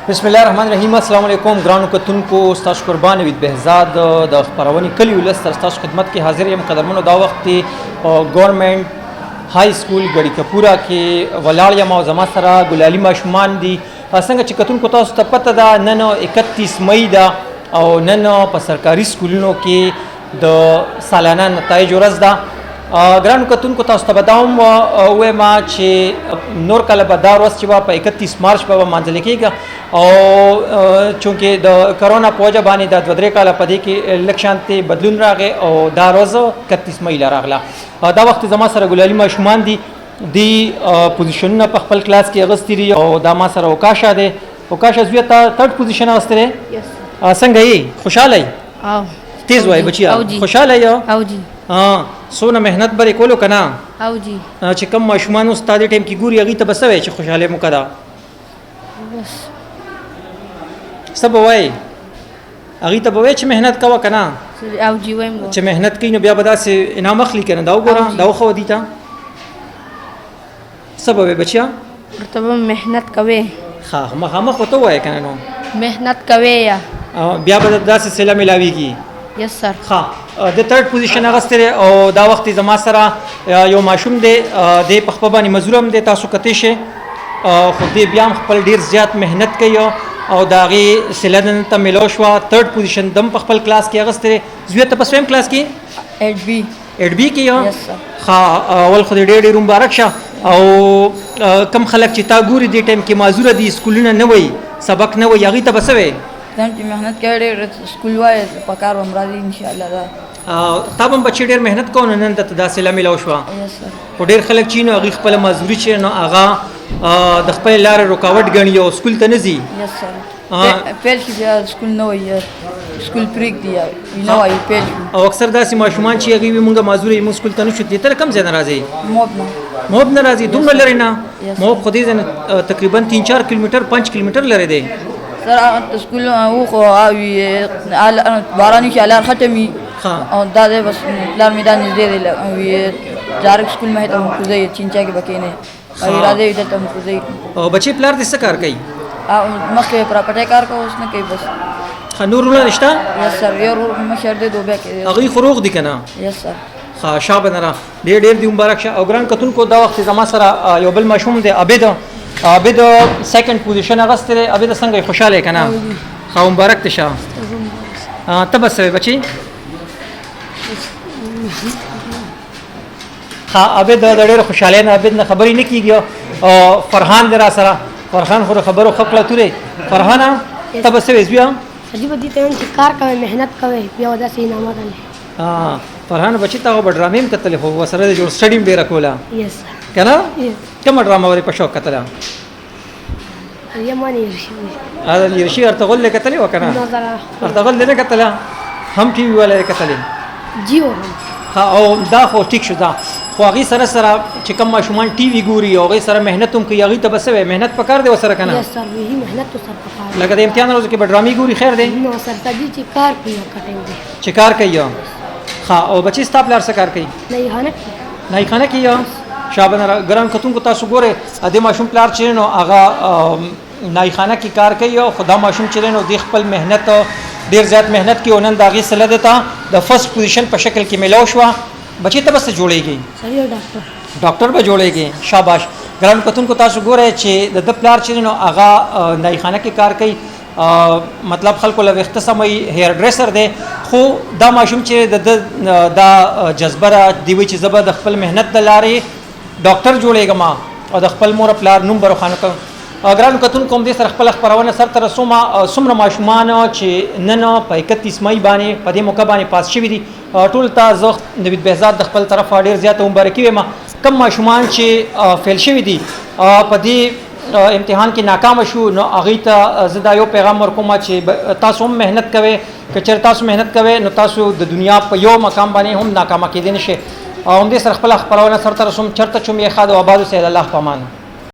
بسم الله الرحمن الرحیم. السلام علیکم ګرانو کتونکو، ستاسو قربان وید بهزاد د خبرونې کلی ولس تر ستاسو خدمت کې حاضر یم. قدرمنو دا وخت گورنمنٹ های سکول ګړی کپورا کې ولاړ یم او زما سره ګلالي ماشومان دي. څنګه چې کتونکو تاسو ته پته ده نن 31 مئی ده او نن په سرکاري سکولونو کې د سالانه نتایج ورځ ده. ګرانو کتونکو تاسو ته به دا هم ووایم چې نور کله به دا ورځ چې به په 31 مارچ به لمانځل کېږي او چونکې د کرونا په وجه باندې د 2-3 کاله په دې کې لږ شانتې بدلون راغی او دا ورځ 31 مئی له راغله. دا وخت زما سره ګلالي ماشومان دي پوزیشنونه په خپل کلاس کې اغوستي دي او دا ما سره وکاشه دی. وکاشه زویه ته 3rd پوزیشن اغوستی دی. څنګه یې؟ خوشحاله یې؟ تیز وایي بچیا. خوشحاله یې؟ او جی. څونه محنت به یې کولو که نه؟ او جی. چې کوم ماشومان اوس تا دې ټایم کې ګوري هغوی ته به څه وایي چې خوشحالي مو که ده؟ څه به وایي؟ هغوی ته به وایي چې محنت کوه که نه؟ او جی وایم. چې محنت کوي نو بیا به داسې انعام اخلي که نه؟ دا وګوره، دا وښوه دي ته. څه به وایي بچیا؟ ورته به محنت کوې. ښه مخامخ به ته ووایې که نه نو؟ محنت کوې یا بیا به داسې صله میلاویږي. یس سر. ښه د 3rd پوزیشن اغوستی دی او دا وخت زما سره یو ماشوم دی، دی په خپل باندې مزور هم دی، تاسو کتی شئ، خو دی بیا هم خپل ډېر زیات محنت کوي او د هغې صله نن ته میلاو شوه. 3rd پوزیشن دم په خپل کلاس کې اغوستی دی. زویه ته په سویم کلاس کې 8B کې یو. ښه اول خو دې ډېر ډېر مبارک شه. او کم خلک چې تا ګوري دې ټایم کې معذوره دي، سکولونه نه وایي، سبق نه وایي، هغوی ته به څه وایې؟ ځان چې محنت کوي ډېر سکول وایي په کار به هم راځي انشاءالله. دا تا به هم بچې ډېر محنت کوو نو نن ته دا صله میلاو شوه. خو ډېر خلک چې نو هغوی خپله معذوري چې نو هغه د خپلې لارې رکاوټ ګڼي او سکول ته نه ځي. پیل شي بیا سکول نه وایي، سکول پرېږدي یا نه وایي پیل شي. او اکثر داسې ماشومان چې هغوی وي مونږ معذوره یو، مونږ سکول ته نه شو تللی. ته له کوم ځای نه راځئ؟ موب نه راځي؟ دومره لرې نه؟ موب خو دې ځای نه تقریبا 3-4 کیلومیټر 5 کیلومیټر لرې دی. سر سکول وخو بارانی شي لار ختمي او دا دی بس لار میدان نږدې دی. جارک سکول مې ته مخوځي چینچا کې بکینه او راځي دلته مخوځي. او بچي پلار دې څه کار کوي؟ مخکې پراپرټي کار کوي، اوس نه کوي بس. نورونه نشته؟ یس سر. یو مشر دی دوبه کې هغوی خو روغ دي که نه؟ یس سر. ښه شابه نه را ډېر ډېر دې مبارک شه. او ګران کتونکو دا وخت زما سره یو بل ماشوم دی عابد. عابد 2nd پوزیشن اغوستی دی. عابد څنګه یې؟ خوشحاله یې که نه؟ ښه مبارک دې شه. ته به څه وایې بچي؟ ښه عابد د ډېرې خوشحالۍ نه عابد نه خبرې نه کېږي. او فرحان دی را سره. فرحان خو د خبرو ښه کړه تورې. فرحانه ته به څه وایې زویه؟ عجیبه دي ته وایم چې کار کوئ، محنت کوئ، بیا به داسې انعامات اخلئ. فرحان بچي تا خو به ډرامې هم کتلې خو ورسره د جوړ سټډي هم ډېره کوله که نه؟ کومه ډرامه ورې په شوق کتله؟ یرشي ارطغرل یې کتلې وه که نه؟ ارطغرل یې نه کتله؟ هم ټي وي والا یې کتلې؟ جیو. ښه او دا خو ټیک شو. دا خو هغې سره سره چې کوم ماشومان ټي وي ګوري او هغې سره محنت هم کوي، هغوی ته به څه وایې؟ محنت پکار دی ورسره که نه؟ لکه د امتحان ورځو کې به ډرامې ګوري، خیر دی؟ چې کار کوي. ښه او بچې ستا پلار څه کار کوي؟ نایخانه کې یا شابه نه. ګران کتونکو تاسو ګورئ دې ماشوم پلار چې نو هغه نایخانه کې کار کوي او خو دا ماشوم چې نو دې خپل محنت ډېر زیات محنت کوي او نن د هغې صله ده ته د 1st پوزیشن په شکل کې میلاو شوه. بچې ته به څه جوړېږي؟ ډاکټر به جوړېږي. شاباش. ګران کتونکو تاسو ګورئ چې د ده پلار چې نو هغه نایخانه کې کار کوي، مطلب خلکو له ویښته سموي، هیر ډریسر دی. خو دا ماشوم چې د دا جذبه را دی وایي چې زه به د خپل محنت د لارې ډاکټر جوړېږم او د خپل مور پلار نوم به روښانه کړم. ګرانو کتونکو همدې سره خپله خپرونه سرته رسومه. څومره ماشومان چې نن په 31 مئی باندې په دې موقع باندې پاس شوي دي، ټول ته زه نوید بهزاد د خپل طرفه ډېر زیاته مبارکي وایم. کم ماشومان چې فیل شوي دي په دې امتحان کې ناکامه شو، نو هغوی ته زه دا یو پیغام ورکوم چې تاسو هم محنت کوئ. که چېرې تاسو محنت کوئ نو تاسو د دنیا په یو مقام باندې هم ناکامه کېدی نه شئ. او همدې سره خپله خپرونه سرته رسوم. چېرته چې مې ښاد او آباد اوسئ. د الله په امان.